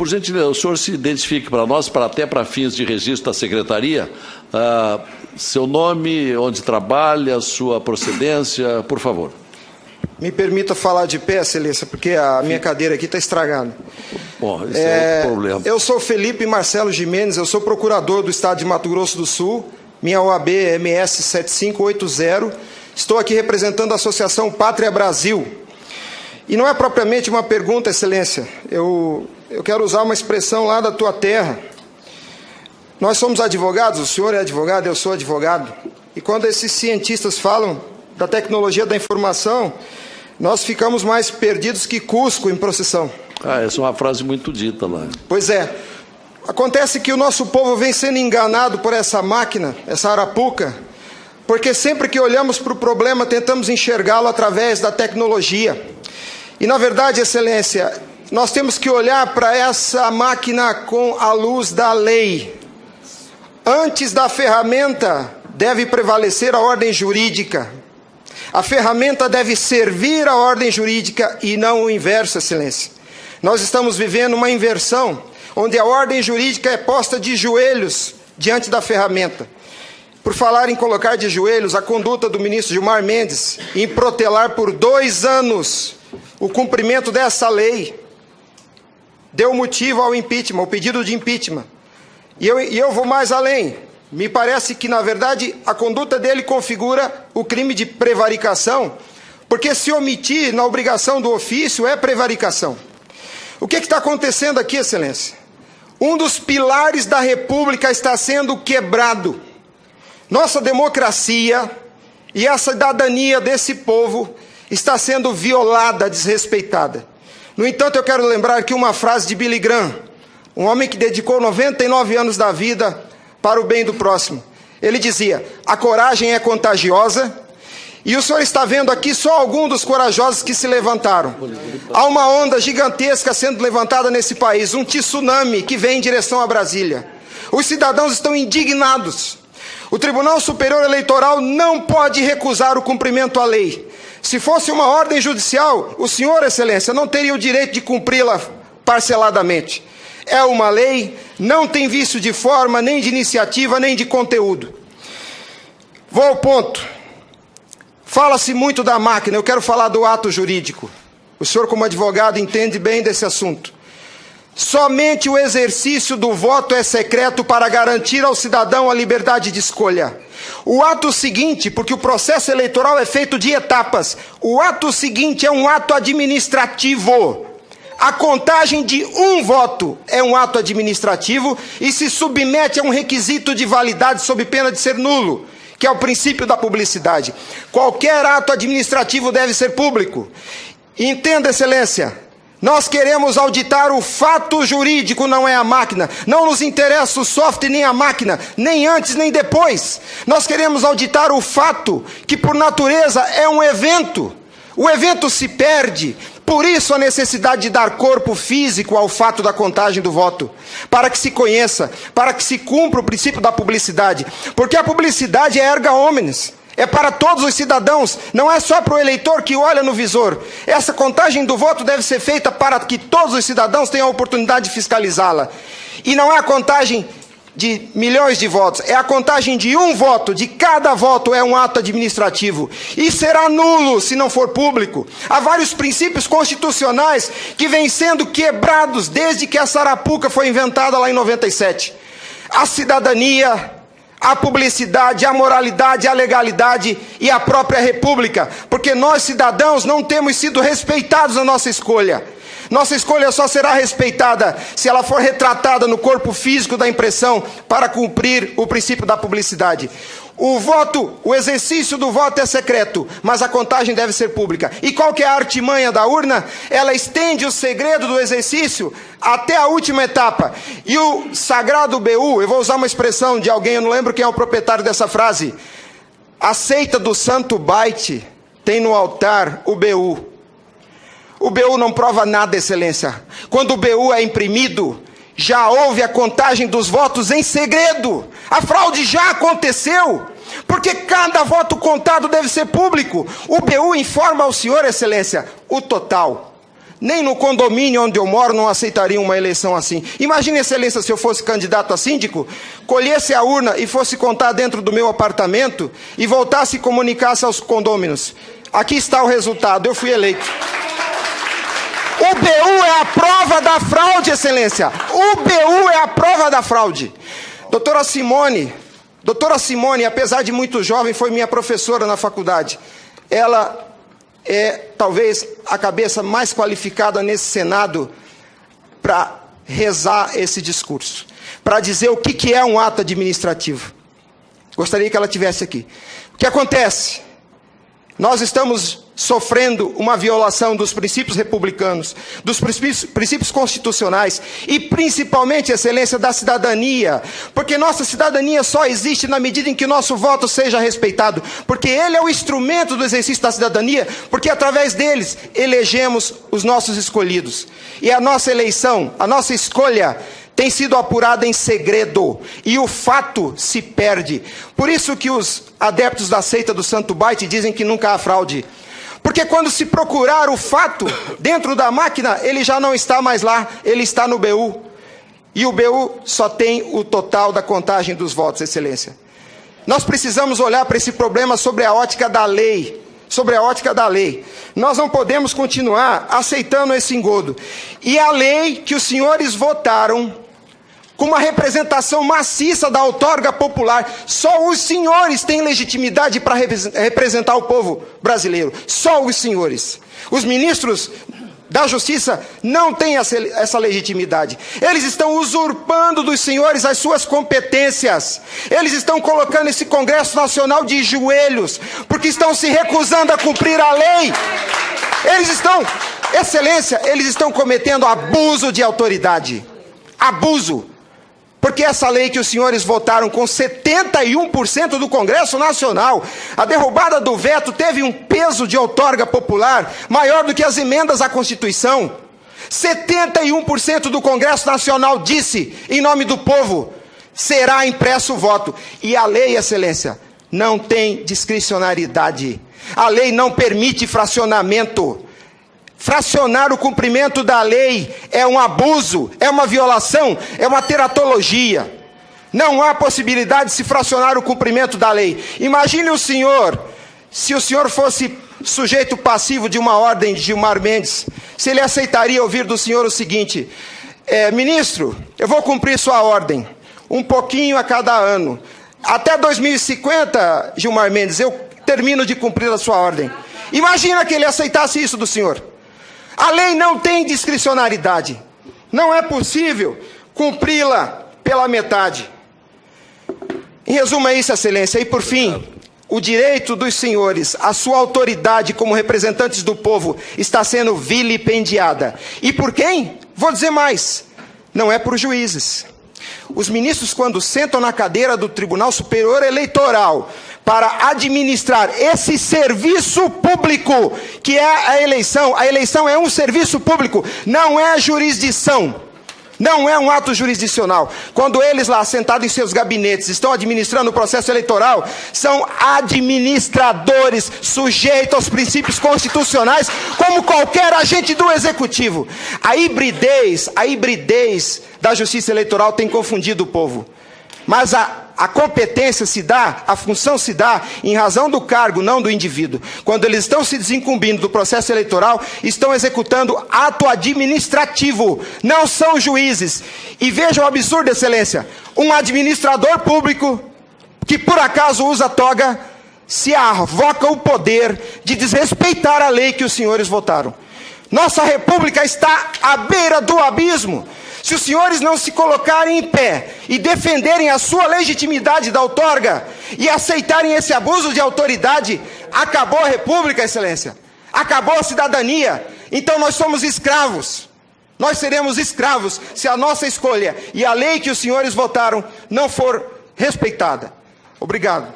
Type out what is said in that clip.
Por gentileza, o senhor se identifique para nós, até para fins de registro da secretaria, seu nome, onde trabalha, sua procedência, por favor. Me permita falar de pé, excelência, porque a minha cadeira aqui está estragada. Bom, esse é o problema. Eu sou Felipe Marcelo Gimenez, eu sou procurador do Estado de Mato Grosso do Sul, minha OAB é MS 7580, estou aqui representando a Associação Pátria Brasil. E não é propriamente uma pergunta, excelência, eu quero usar uma expressão lá da tua terra. Nós somos advogados, o senhor é advogado, eu sou advogado, e quando esses cientistas falam da tecnologia da informação, nós ficamos mais perdidos que Cusco em procissão. Essa é uma frase muito dita lá. Pois é. Acontece que o nosso povo vem sendo enganado por essa máquina, essa arapuca, porque sempre que olhamos para o problema, tentamos enxergá-lo através da tecnologia. E, na verdade, excelência, nós temos que olhar para essa máquina com a luz da lei. Antes da ferramenta, deve prevalecer a ordem jurídica. A ferramenta deve servir à ordem jurídica e não o inverso, excelência. Nós estamos vivendo uma inversão, onde a ordem jurídica é posta de joelhos diante da ferramenta. Por falar em colocar de joelhos, a conduta do ministro Gilmar Mendes em protelar por 2 anos o cumprimento dessa lei deu motivo ao impeachment, ao pedido de impeachment. E eu vou mais além. Me parece que, na verdade, a conduta dele configura o crime de prevaricação, porque se omitir na obrigação do ofício é prevaricação. O que está acontecendo aqui, excelência? Um dos pilares da República está sendo quebrado. Nossa democracia e a cidadania desse povo está sendo violada, desrespeitada. No entanto, eu quero lembrar aqui uma frase de Billy Graham, um homem que dedicou 99 anos da vida para o bem do próximo. Ele dizia: a coragem é contagiosa, e o senhor está vendo aqui só alguns dos corajosos que se levantaram. Há uma onda gigantesca sendo levantada nesse país, um tsunami que vem em direção a Brasília. Os cidadãos estão indignados. O Tribunal Superior Eleitoral não pode recusar o cumprimento à lei. Se fosse uma ordem judicial, o senhor, excelência, não teria o direito de cumpri-la parceladamente. É uma lei, não tem vício de forma, nem de iniciativa, nem de conteúdo. Vou ao ponto. Fala-se muito da máquina, eu quero falar do ato jurídico. O senhor, como advogado, entende bem desse assunto. Somente o exercício do voto é secreto para garantir ao cidadão a liberdade de escolha. O ato seguinte, porque o processo eleitoral é feito de etapas, o ato seguinte é um ato administrativo. A contagem de um voto é um ato administrativo e se submete a um requisito de validade sob pena de ser nulo, que é o princípio da publicidade. Qualquer ato administrativo deve ser público. Entenda, excelência, nós queremos auditar o fato jurídico, não é a máquina. Não nos interessa o software nem a máquina, nem antes nem depois. Nós queremos auditar o fato, que por natureza é um evento. O evento se perde. Por isso a necessidade de dar corpo físico ao fato da contagem do voto, para que se conheça, para que se cumpra o princípio da publicidade, porque a publicidade é erga omnes, é para todos os cidadãos, não é só para o eleitor que olha no visor. Essa contagem do voto deve ser feita para que todos os cidadãos tenham a oportunidade de fiscalizá-la, e não é a contagem de milhões de votos, é a contagem de um voto, de cada voto é um ato administrativo, e será nulo se não for público. Há vários princípios constitucionais que vêm sendo quebrados desde que essa arapuca foi inventada lá em 97. A cidadania, a publicidade, a moralidade, a legalidade e a própria república, porque nós cidadãos não temos sido respeitados na nossa escolha. Nossa escolha só será respeitada se ela for retratada no corpo físico da impressão para cumprir o princípio da publicidade. O voto, o exercício do voto é secreto, mas a contagem deve ser pública. E qual que é a artimanha da urna? Ela estende o segredo do exercício até a última etapa. E o sagrado BU, eu vou usar uma expressão de alguém, eu não lembro quem é o proprietário dessa frase. A seita do santo byte tem no altar o BU. O BU não prova nada, excelência. Quando o BU é imprimido, já houve a contagem dos votos em segredo. A fraude já aconteceu, porque cada voto contado deve ser público. O BU informa ao senhor, excelência, o total. nem no condomínio onde eu moro não aceitariam uma eleição assim. Imagine, Excelência, se eu fosse candidato a síndico, colhesse a urna e fosse contar dentro do meu apartamento e voltasse e comunicasse aos condôminos. Aqui está o resultado, eu fui eleito. O BU é a prova da fraude, Excelência. O BU é a prova da fraude. Doutora Simone, apesar de muito jovem, foi minha professora na faculdade. Ela é talvez a cabeça mais qualificada nesse Senado para rezar esse discurso, para dizer o que é um ato administrativo. Gostaria que ela estivesse aqui. O que acontece? Nós estamos sofrendo uma violação dos princípios republicanos, dos princípios constitucionais e principalmente, Excelência, da cidadania, porque nossa cidadania só existe na medida em que nosso voto seja respeitado, porque ele é o instrumento do exercício da cidadania, porque através deles elegemos os nossos escolhidos. E a nossa eleição, a nossa escolha tem sido apurada em segredo, e o fato se perde. Por isso que os adeptos da seita do Santo Byte dizem que nunca há fraude. Porque quando se procurar o fato dentro da máquina, ele já não está mais lá, ele está no BU. E o BU só tem o total da contagem dos votos, Excelência. Nós precisamos olhar para esse problema sobre a ótica da lei. Sobre a ótica da lei. Nós não podemos continuar aceitando esse engodo. E a lei que os senhores votaram, com uma representação maciça da outorga popular, só os senhores têm legitimidade para representar o povo brasileiro. Só os senhores. Os ministros da Justiça não têm essa legitimidade. Eles estão usurpando dos senhores as suas competências. Eles estão colocando esse Congresso Nacional de joelhos, porque estão se recusando a cumprir a lei. Excelência, eles estão cometendo abuso de autoridade. Abuso. Porque essa lei que os senhores votaram com 71% do Congresso Nacional, a derrubada do veto teve um peso de outorga popular maior do que as emendas à Constituição. 71% do Congresso Nacional disse, em nome do povo, será impresso o voto. E a lei, Excelência, não tem discricionariedade. A lei não permite fracionamento. Fracionar o cumprimento da lei é um abuso, é uma violação, é uma teratologia. Não há possibilidade de se fracionar o cumprimento da lei. Imagine o senhor, se o senhor fosse sujeito passivo de uma ordem de Gilmar Mendes, se ele aceitaria ouvir do senhor o seguinte: ministro, eu vou cumprir sua ordem, um pouquinho a cada ano. Até 2050, Gilmar Mendes, eu termino de cumprir a sua ordem. Imagina que ele aceitasse isso do senhor. A lei não tem discricionariedade. Não é possível cumpri-la pela metade. Em resumo é isso, Excelência. E por fim, o direito dos senhores, a sua autoridade como representantes do povo está sendo vilipendiada. E por quem? Vou dizer mais. Não é por juízes. Os ministros, quando sentam na cadeira do Tribunal Superior Eleitoral para administrar esse serviço público, que é a eleição é um serviço público, não é jurisdição, não é um ato jurisdicional. Quando eles lá, sentados em seus gabinetes, estão administrando o processo eleitoral, são administradores sujeitos aos princípios constitucionais, como qualquer agente do executivo. A hibridez da justiça eleitoral tem confundido o povo. Mas a competência se dá, a função se dá em razão do cargo, não do indivíduo. Quando eles estão se desincumbindo do processo eleitoral, estão executando ato administrativo, não são juízes. E vejam o absurdo, Excelência, um administrador público que por acaso usa toga, se arvoca o poder de desrespeitar a lei que os senhores votaram. Nossa república está à beira do abismo. Se os senhores não se colocarem em pé e defenderem a sua legitimidade da outorga e aceitarem esse abuso de autoridade, acabou a república, Excelência. Acabou a cidadania. Então nós somos escravos. Nós seremos escravos se a nossa escolha e a lei que os senhores votaram não for respeitada. Obrigado.